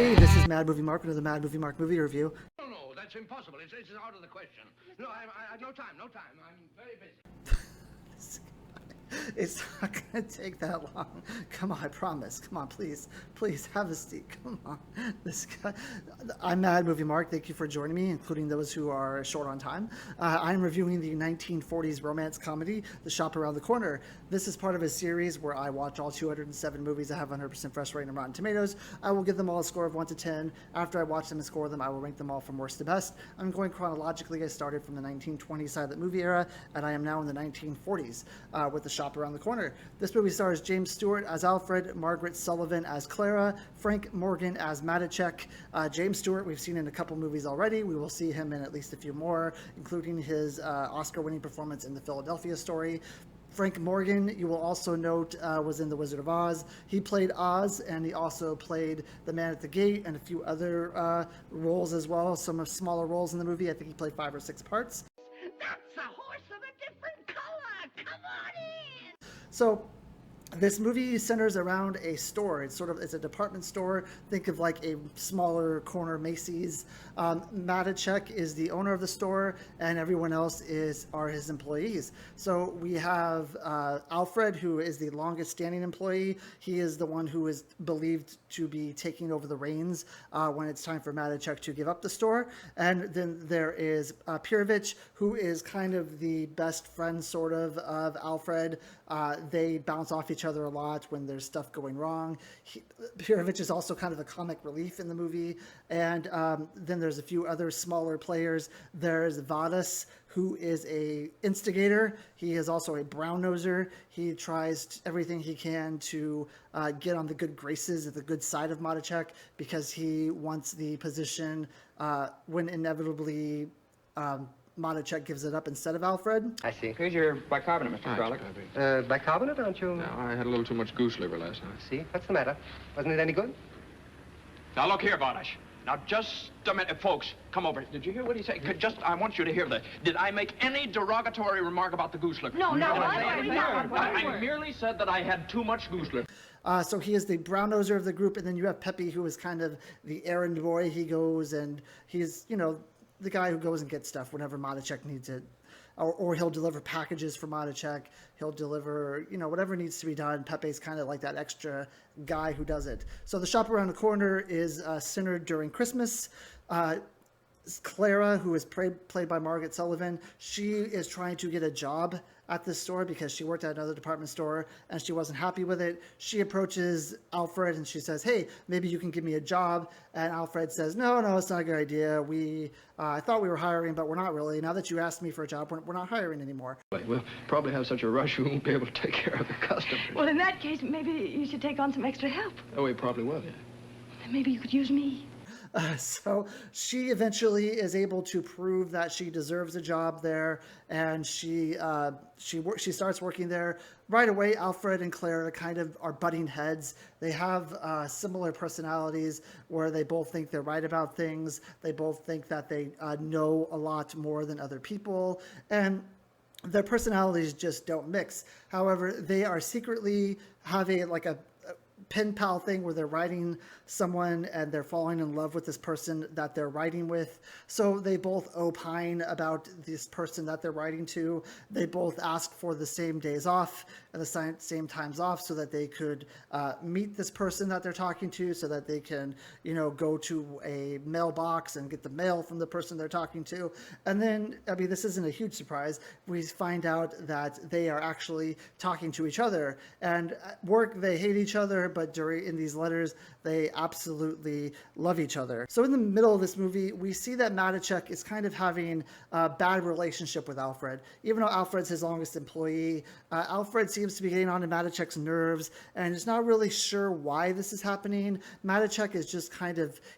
Hey, this is Mad Movie Mark with the Mad Movie Mark movie review. No, that's impossible. It's out of the question. No, I no time. I'm very busy. It's not going to take that long. Come on, I promise. Come on, please. Please, have a seat. Come on. This guy. I'm Mad Movie Mark. Thank you for joining me, including those who are short on time. I'm reviewing the 1940s romance comedy, The Shop Around the Corner. This is part of a series where I watch all 207 movies that have 100% fresh rating on Rotten Tomatoes. I will give them all a score of 1 to 10. After I watch them and score them, I will rank them all from worst to best. I'm going chronologically. I started from the 1920s silent movie era, and I am now in the 1940s with The Shop Around the Corner. This movie stars James Stewart as Alfred, Margaret Sullivan as Clara, Frank Morgan as Matichek. James Stewart we've seen in a couple movies already. We will see him in at least a few more, including his Oscar-winning performance in The Philadelphia Story. Frank Morgan, you will also note, was in The Wizard of Oz. He played Oz, and he also played the Man at the Gate and a few other roles as well, some smaller roles in the movie. I think he played 5 or 6 parts. That's a horse of a different color. Come on in. So this movie centers around a store. It's a department store. Think of like a smaller corner Macy's. Matichek is the owner of the store, and everyone else are his employees. So we have Alfred, who is the longest standing employee. He is the one who is believed to be taking over the reins when it's time for Matichek to give up the store. And then there is Pirovich, who is kind of the best friend sort of Alfred. They bounce off each other a lot when there's stuff going wrong. Pirovich is also kind of a comic relief in the movie. And then there's a few other smaller players. There's Vadas, who is a instigator. He is also a brown-noser. He tries everything he can to get on the good graces at the good side of Matichek because he wants the position when inevitably Matichek gives it up instead of Alfred. I see. Here's your bicarbonate, Mr. Frolic. Bicarbonate, aren't you? No, I had a little too much goose liver last night. See? What's the matter? Wasn't it any good? Now, look here, Barnish. Now, just a minute. Folks, come over. Did you hear what he said? I want you to hear that. Did I make any derogatory remark about the goose liver? No, not one. I merely said that I had too much goose liver. So he is the brown noser of the group, and then you have Pepe, who is kind of the errand boy. He goes and he's, the guy who goes and gets stuff whenever Matichek needs it. Or he'll deliver packages for Matichek. He'll deliver, whatever needs to be done. Pepe's kind of like that extra guy who does it. So The Shop Around the Corner is centered during Christmas. Clara, who is played by Margaret Sullivan, she is trying to get a job at this store because she worked at another department store and she wasn't happy with it. She approaches Alfred and she says, "Hey, maybe you can give me a job." And Alfred says, No, it's not a good idea. I thought we were hiring, but we're not really. Now that you asked me for a job, we're not hiring anymore. We'll probably have such a rush we won't be able to take care of the customers. Well, in that case, maybe you should take on some extra help. Oh, we probably will, yeah. Then maybe you could use me. So she eventually is able to prove that she deserves a job there, and she starts working there. Right away, Alfred and Clara kind of are butting heads. They have similar personalities where they both think they're right about things. They both think that they know a lot more than other people, and their personalities just don't mix. However, they are secretly having a pen pal thing where they're writing someone and they're falling in love with this person that they're writing with. So they both opine about this person that they're writing to. They both ask for the same days off and the same times off so that they could meet this person that they're talking to, so that they can, go to a mailbox and get the mail from the person they're talking to. And then, this isn't a huge surprise. We find out that they are actually talking to each other. And at work, they hate each other, but in these letters, they absolutely love each other. So in the middle of this movie, we see that Matichek is kind of having a bad relationship with Alfred. Even though Alfred's his longest employee, Alfred seems to be getting on to Matichek's nerves and is not really sure why this is happening. Matichek is just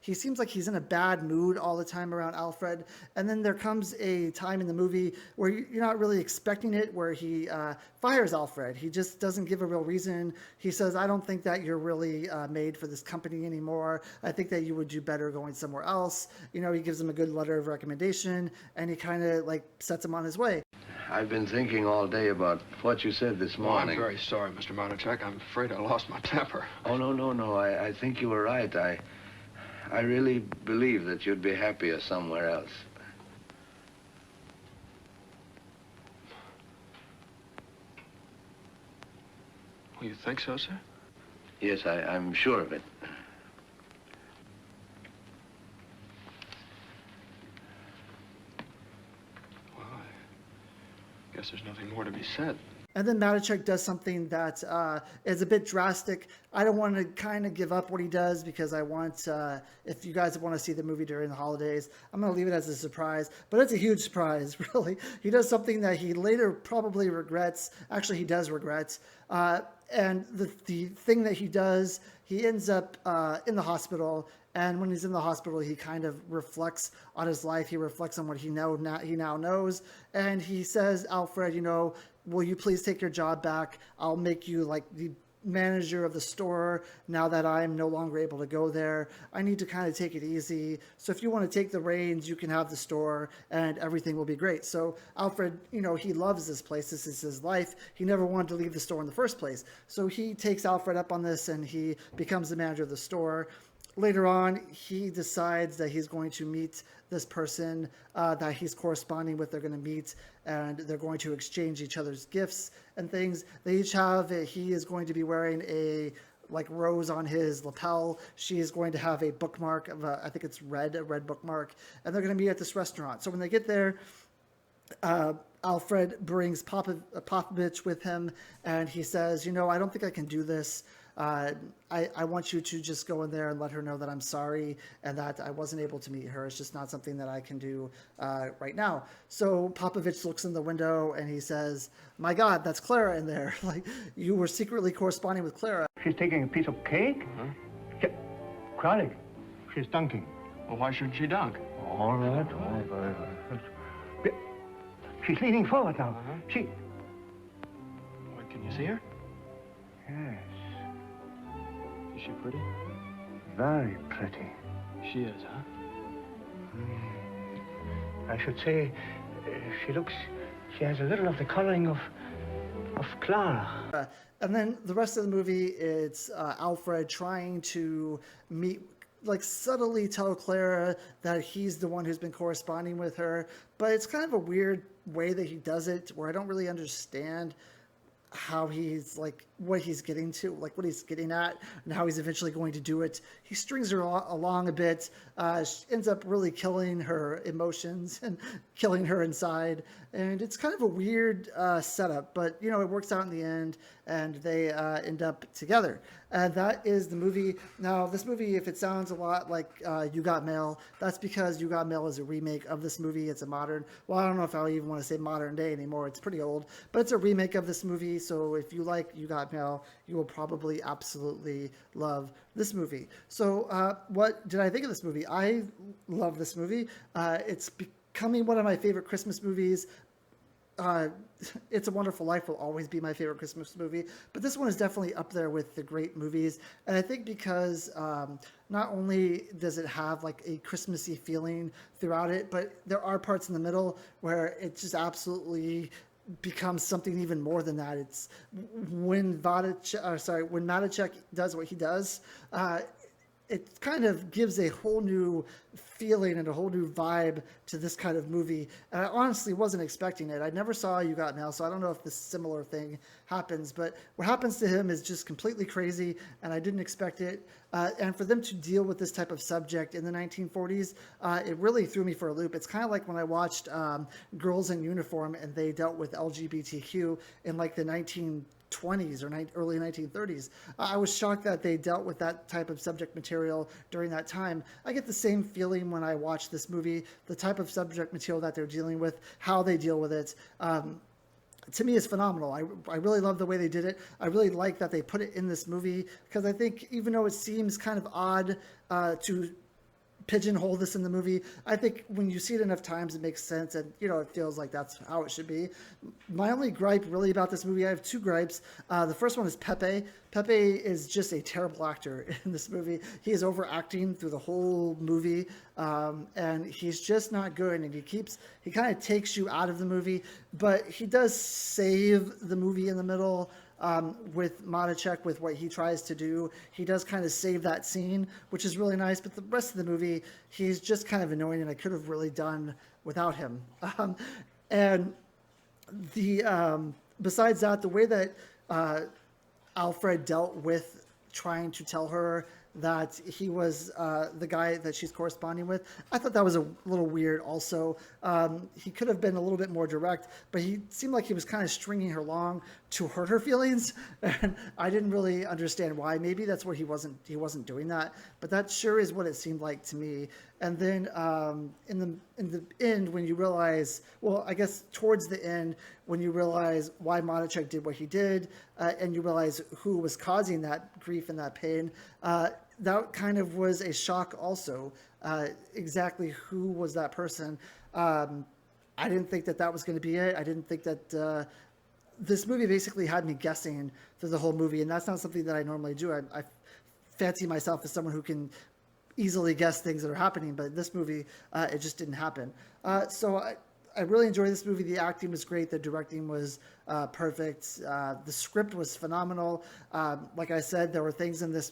he seems like he's in a bad mood all the time around Alfred. And then there comes a time in the movie where you're not really expecting it, where he fires Alfred. He just doesn't give a real reason. He says, "I don't think that you're really made for this company anymore. I think that you would do better going somewhere else." He gives him a good letter of recommendation, and he kind of sets him on his way. I've been thinking all day about what you said this morning. I'm very sorry, Mr. Matichek. I'm afraid I lost my temper. Oh, no. I think you were right. I really believe that you'd be happier somewhere else. Oh, you think so, sir? Yes, I'm sure of it. Well, I guess there's nothing more to be said. And then Matichak does something that is a bit drastic. I don't want to kind of give up what he does because I want, if you guys want to see the movie during the holidays, I'm going to leave it as a surprise. But it's a huge surprise, really. He does something that he later probably regrets. Actually, he does regret. And the thing that he does, he ends up in the hospital. And when he's in the hospital, he kind of reflects on his life. He reflects on what he now knows. And he says, Alfred, you know, will you please take your job back? I'll make you like the manager of the store now that I'm no longer able to go there. I need to kind of take it easy. So if you want to take the reins, you can have the store and everything will be great. So Alfred, you know, he loves this place. This is his life. He never wanted to leave the store in the first place. So he takes Alfred up on this and he becomes the manager of the store. Later on, he decides that he's going to meet this person that he's corresponding with. They're going to meet and they're going to exchange each other's gifts and things. They each have, he is going to be wearing a like rose on his lapel. She is going to have a bookmark of I think it's red, a red bookmark. And they're going to meet at this restaurant. So when they get there, Alfred brings Popovich with him and he says, you know, I don't think I can do this. I want you to just go in there and let her know that I'm sorry and that I wasn't able to meet her. It's just not something that I can do right now. So Popovich looks in the window and he says, my God, that's Clara in there. Like, you were secretly corresponding with Clara. She's taking a piece of cake? Crowley, she's dunking. Well, why shouldn't she dunk? All right. She's leaning forward now. She... What, can you see her? Yes, Is she pretty? very pretty. She is, huh? I should say, she has a little of the coloring of Clara. And then the rest of the movie, it's Alfred trying to meet, like subtly tell Clara that he's the one who's been corresponding with her. But it's kind of a weird way that he does it, where I don't really understand how he's like what he's getting to, like what he's getting at and how he's eventually going to do it. He strings her along a bit, ends up really killing her emotions and killing her inside. And it's kind of a weird setup, but you know, it works out in the end and they end up together. And that is the movie. Now, this movie, if it sounds a lot like You Got Mail, that's because You Got Mail is a remake of this movie. It's a modern, well, I don't know if I even want to say modern day anymore. It's pretty old, but it's a remake of this movie. So if you like You Got Mail, you will probably absolutely love this movie. So what did I think of this movie? I love this movie. It's becoming one of my favorite Christmas movies. It's a Wonderful Life will always be my favorite Christmas movie, but this one is definitely up there with the great movies. And I think because not only does it have like a Christmassy feeling throughout it, but there are parts in the middle where it just absolutely becomes something even more than that. It's when Matichak does what he does, it kind of gives a whole new feeling and a whole new vibe to this kind of movie. And I honestly wasn't expecting it. I never saw You Got Mail, so I don't know if this similar thing happens. But what happens to him is just completely crazy, and I didn't expect it. And for them to deal with this type of subject in the 1940s, it really threw me for a loop. It's kind of like when I watched Girls in Uniform, and they dealt with LGBTQ in like the 1920s or early 1930s. I was shocked that they dealt with that type of subject material during that time. I get the same feeling when I watch this movie, the type of subject material that they're dealing with, how they deal with it. To me, is phenomenal. I really love the way they did it. I really like that they put it in this movie, because I think even though it seems kind of odd to pigeonhole this in the movie, I think when you see it enough times, it makes sense, and you know, it feels like that's how it should be. My only gripe really about this movie, I have two gripes. The first one is Pepe. Pepe is just a terrible actor in this movie. He is overacting through the whole movie, and he's just not good, and he kind of takes you out of the movie, but he does save the movie in the middle. with Monachek, with what he tries to do. He does kind of save that scene, which is really nice. But the rest of the movie, he's just kind of annoying, and I could have really done without him. And besides that, the way that Alfred dealt with trying to tell her that he was the guy that she's corresponding with, I thought that was a little weird also. He could have been a little bit more direct, but he seemed like he was kind of stringing her along to hurt her feelings, and I didn't really understand why. Maybe that's where he wasn't doing that, but that sure is what it seemed like to me. And then in the end, when you realize, well, I guess towards the end, when you realize why Monachek did what he did, and you realize who was causing that grief and that pain, that kind of was a shock also. Exactly who was that person? I didn't think that was going to be it. I didn't think that this movie basically had me guessing through the whole movie, and that's not something that I normally do. I fancy myself as someone who can easily guess things that are happening, but in this movie, it just didn't happen. So I really enjoyed this movie. The acting was great. The directing was perfect. The script was phenomenal. Like I said, there were things in this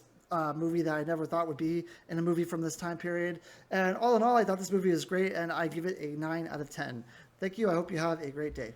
movie that I never thought would be in a movie from this time period. And all in all, I thought this movie was great, and I give it a 9 out of 10. Thank you. I hope you have a great day.